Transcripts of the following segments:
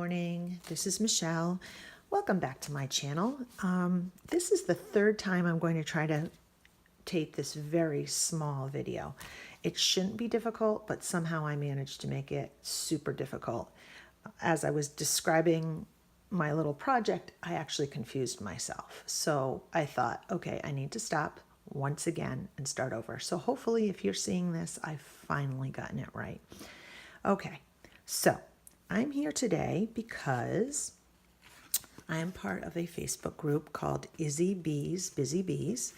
morning. This is Michelle. Welcome back to my channel. This is the third time I'm going to try to tape this very small video. It shouldn't be difficult, but somehow I managed to make it super difficult. As I was describing my little project, I actually confused myself. So I thought, okay, I need to stop once again and start over. So hopefully if you're seeing this, I've finally gotten it right. Okay, so I'm here today because I am part of a Facebook group called Izzy Bees, Busy Bees.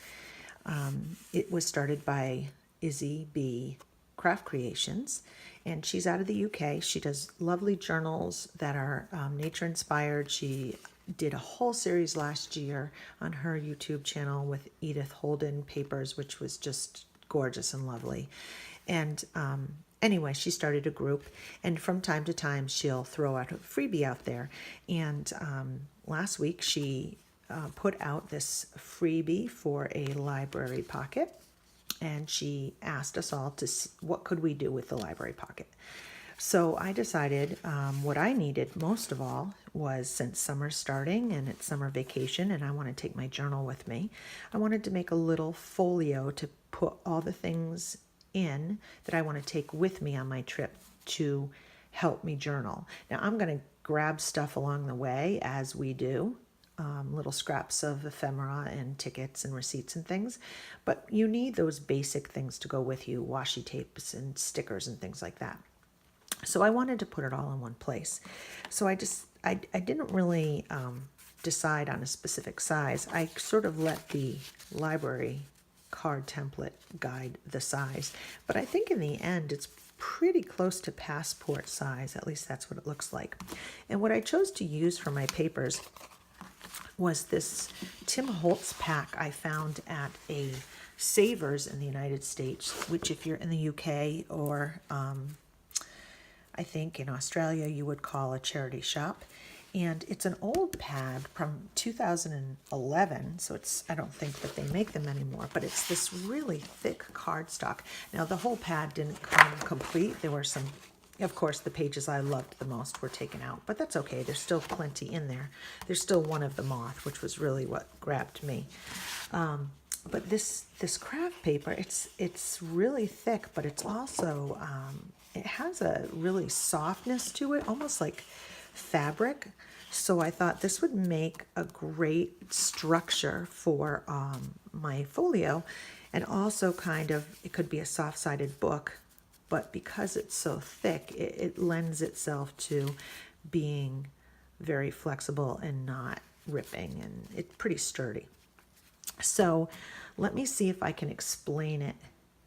It was started by Izzy B Craft Creations, and she's out of the UK. She does lovely journals that are nature inspired. She did a whole series last year on her YouTube channel with Edith Holden papers, which was just gorgeous and lovely. And anyway, she started a group, and from time to time she'll throw out a freebie out there. And last week she put out this freebie for a library pocket, and she asked us all to see what could we do with the library pocket. So I decided what I needed most of all was, since summer's starting and it's summer vacation and I want to take my journal with me, I wanted to make a little folio to put all the things in that I want to take with me on my trip to help me journal. Now I'm going to grab stuff along the way as we do, little scraps of ephemera and tickets and receipts and things, but you need those basic things to go with you, washi tapes and stickers and things like that. So I wanted to put it all in one place. So I didn't really decide on a specific size. I sort of let the library card template guide the size, but I think in the end it's pretty close to passport size. At least that's what it looks like. And what I chose to use for my papers was this Tim Holtz pack I found at a Savers in the United States, which if you're in the UK or I think in Australia you would call a charity shop. And it's an old pad from 2011, so I don't think that they make them anymore, but it's this really thick cardstock. Now the whole pad didn't come complete. There were some, of course, the pages I loved the most were taken out, but that's okay. There's still plenty in there. There's still one of the moth, which was really what grabbed me. But this craft paper, it's really thick, but it's also, it has a really softness to it, almost like fabric. So I thought this would make a great structure for my folio, and also kind of, it could be a soft-sided book, but because it's so thick, it lends itself to being very flexible and not ripping, and it's pretty sturdy. So let me see if I can explain it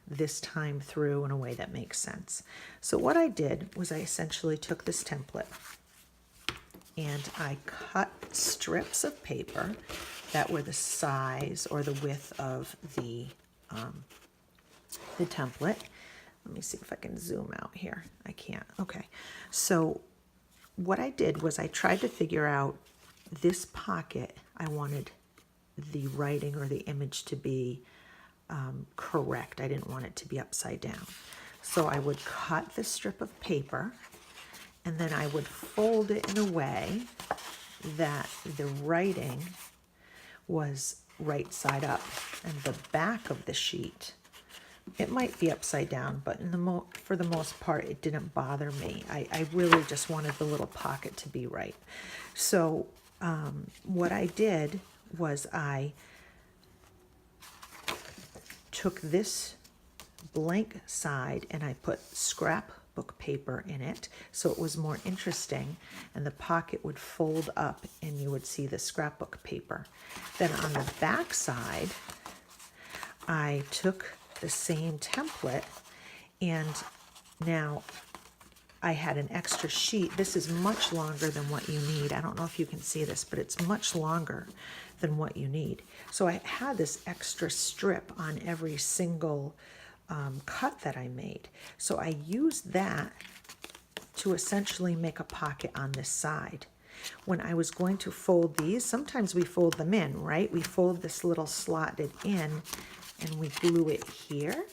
this time through in a way that makes sense. So what I did was I essentially took this template and I cut strips of paper that were the size or the width of the template. Let me see if I can zoom out here. I can't. Okay. So what I did was I tried to figure out this pocket. I wanted the writing or the image to be correct. I didn't want it to be upside down. So I would cut the strip of paper, and then I would fold it in a way that the writing was right side up, and the back of the sheet, it might be upside down, but for the most part, it didn't bother me. I really just wanted the little pocket to be right. So what I did was I took this blank side and I put scrapbook paper in it so it was more interesting, and the pocket would fold up and you would see the scrapbook paper. Then on the back side I took the same template, and now I had an extra sheet. This is much longer than what you need. I don't know if you can see this, but it's much longer than what you need. So I had this extra strip on every single cut that I made. So I used that to essentially make a pocket on this side. When I was going to fold these, sometimes we fold them in, right? We fold this little slotted in and we glue it here,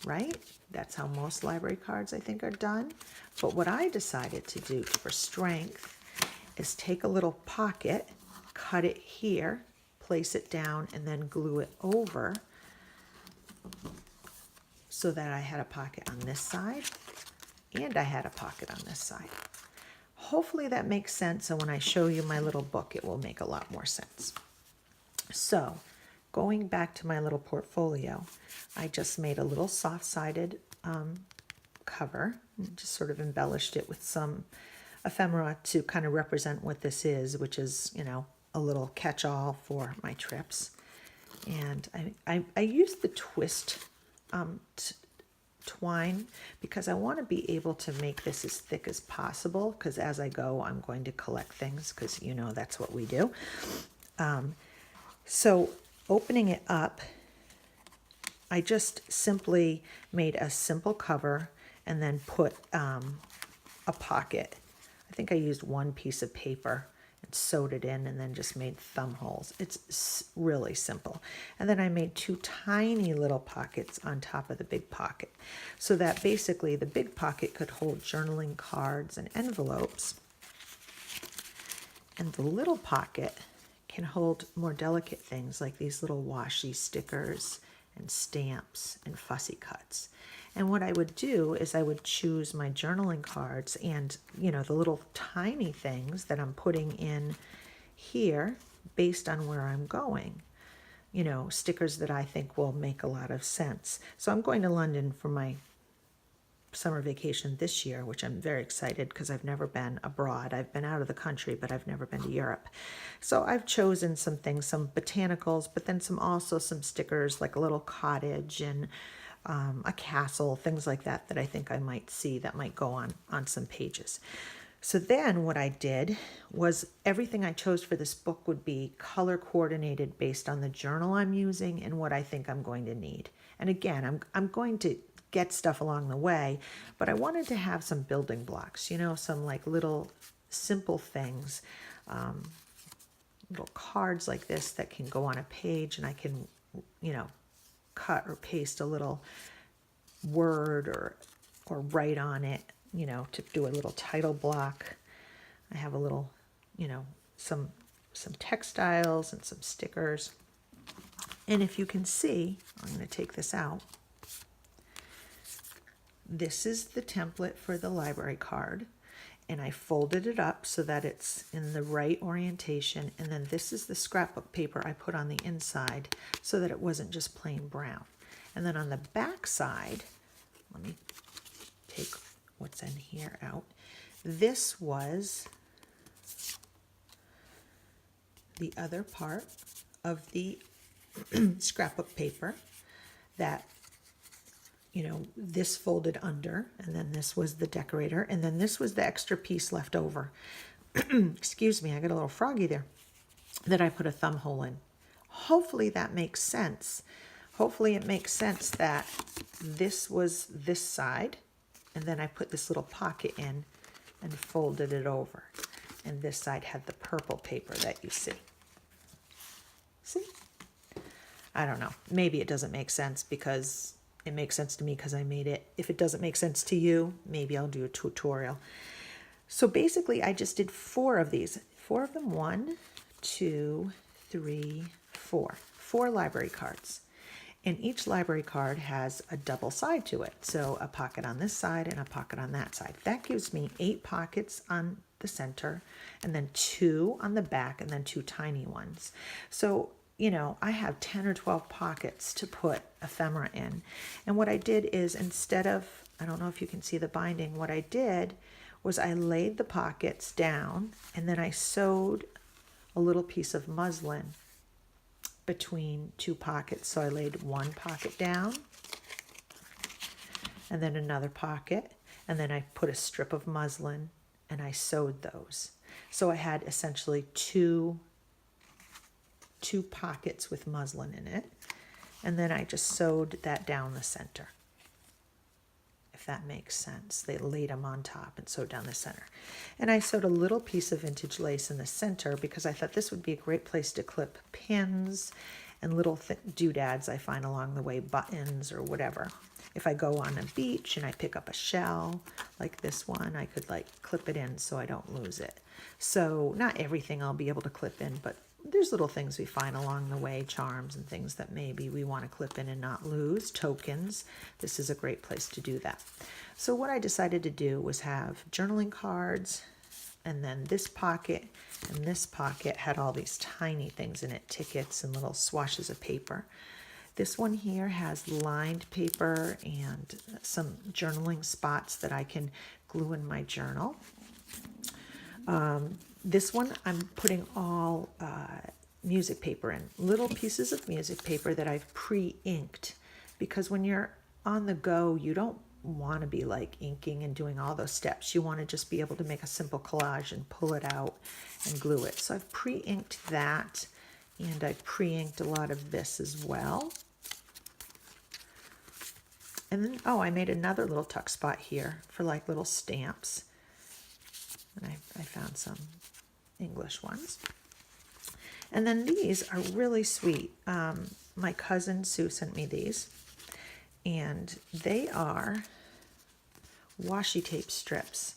right? That's how most library cards, I think, are done. But what I decided to do for strength is take a little pocket, cut it here, place it down, and then glue it over so that I had a pocket on this side and I had a pocket on this side. Hopefully that makes sense, and when I show you my little book, it will make a lot more sense. So, going back to my little portfolio, I just made a little soft-sided cover, and just sort of embellished it with some ephemera to kind of represent what this is, which is, you know, a little catch-all for my trips. And I used the twist twine because I want to be able to make this as thick as possible, because as I go I'm going to collect things, because you know that's what we do. So opening it up, I just simply made a simple cover and then put a pocket. I think I used one piece of paper and sewed it in and then just made thumb holes. It's really simple. And then I made two tiny little pockets on top of the big pocket, so that basically the big pocket could hold journaling cards and envelopes, and the little pocket can hold more delicate things like these little washi stickers and stamps and fussy cuts. And what I would do is I would choose my journaling cards and, you know, the little tiny things that I'm putting in here based on where I'm going. You know, stickers that I think will make a lot of sense. So I'm going to London for my summer vacation this year, which I'm very excited because I've never been abroad. I've been out of the country, but I've never been to Europe. So I've chosen some things, some botanicals, but then some stickers like a little cottage and a castle, things like that I think I might see that might go on some pages. So then what I did was everything I chose for this book would be color coordinated based on the journal I'm using and what I think I'm going to need. And again, I'm going to get stuff along the way, but I wanted to have some building blocks, you know, some like little simple things, little cards like this that can go on a page, and I can, you know, cut or paste a little word or write on it, you know, to do a little title block. I have a little, you know, some textiles and some stickers. And if you can see, I'm going to take this out. This is the template for the library card, and I folded it up so that it's in the right orientation, and then this is the scrapbook paper I put on the inside so that it wasn't just plain brown. And then on the back side, let me take what's in here out. This was the other part of the scrapbook paper that, you know, this folded under, and then this was the decorator, and then this was the extra piece left over. Excuse me, I got a little froggy there, that I put a thumb hole in. Hopefully that makes sense. Hopefully it makes sense that this was this side, and then I put this little pocket in and folded it over. And this side had the purple paper that you see. See? I don't know. Maybe it doesn't make sense because it makes sense to me because I made it. If it doesn't make sense to you, maybe I'll do a tutorial. So basically I just did 4 of these. 4 of them, 1, 2, 3, 4. 4 library cards. And each library card has a double side to it. So a pocket on this side and a pocket on that side. That gives me 8 pockets on the center, and then 2 on the back, and then 2 tiny ones. So, you know, I have 10 or 12 pockets to put ephemera in. And what I did is, instead of, I don't know if you can see the binding, what I did was I laid the pockets down, and then I sewed a little piece of muslin between 2 pockets. So I laid 1 pocket down, and then another pocket, and then I put a strip of muslin and I sewed those. So I had essentially two pockets with muslin in it, and then I just sewed that down the center, if that makes sense. They laid them on top and sewed down the center. And I sewed a little piece of vintage lace in the center because I thought this would be a great place to clip pins and little doodads I find along the way, buttons or whatever. If I go on a beach and I pick up a shell Like this one, I could like clip it in so I don't lose it. So not everything I'll be able to clip in, but there's little things we find along the way, charms and things that maybe we want to clip in and not lose, tokens. This is a great place to do that. So what I decided to do was have journaling cards, and then this pocket and this pocket had all these tiny things in it, tickets and little swashes of paper. This one here has lined paper and some journaling spots that I can glue in my journal. This one I'm putting all music paper in, little pieces of music paper that I've pre-inked, because when you're on the go, you don't want to be like inking and doing all those steps. You want to just be able to make a simple collage and pull it out and glue it. So I've pre-inked that, and I've pre-inked a lot of this as well. And then, oh, I made another little tuck spot here for like little stamps. And I found some English ones. And then these are really sweet. My cousin Sue sent me these, and they are washi tape strips.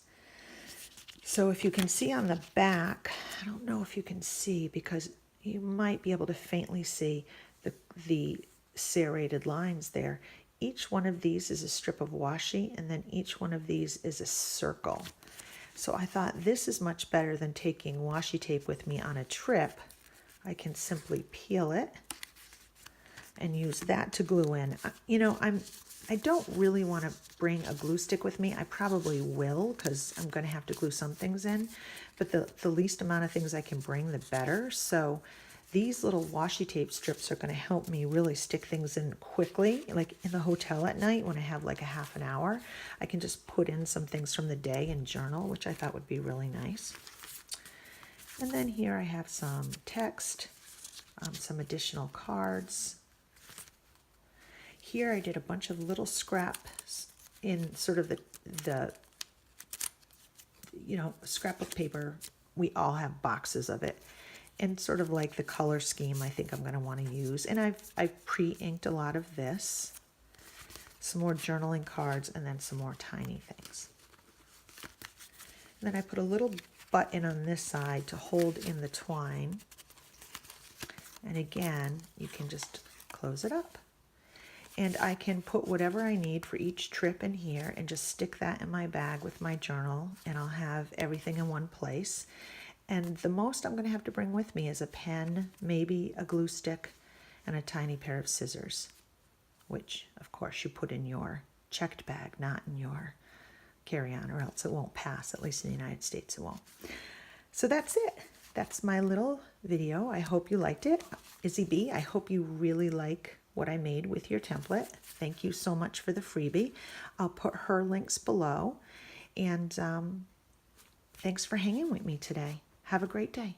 So if you can see on the back, I don't know if you can see because you might be able to faintly see the serrated lines there. Each one of these is a strip of washi, and then each one of these is a circle. So I thought this is much better than taking washi tape with me on a trip. I can simply peel it and use that to glue in. You know, I don't really want to bring a glue stick with me. I probably will because I'm going to have to glue some things in, but the least amount of things I can bring, the better. So these little washi tape strips are going to help me really stick things in quickly. Like in the hotel at night when I have like a half an hour, I can just put in some things from the day and journal, which I thought would be really nice. And then here I have some text, some additional cards. Here I did a bunch of little scraps in sort of the you know, scrapbook paper. We all have boxes of it. And sort of like the color scheme I think I'm going to want to use. And I've pre-inked a lot of this. Some more journaling cards, and then some more tiny things. And then I put a little button on this side to hold in the twine. And again, you can just close it up. And I can put whatever I need for each trip in here and just stick that in my bag with my journal, and I'll have everything in one place. And the most I'm going to have to bring with me is a pen, maybe a glue stick, and a tiny pair of scissors, which, of course, you put in your checked bag, not in your carry-on, or else it won't pass. At least in the United States, it won't. So that's it. That's my little video. I hope you liked it. Izzy B, I hope you really like what I made with your template. Thank you so much for the freebie. I'll put her links below. And thanks for hanging with me today. Have a great day.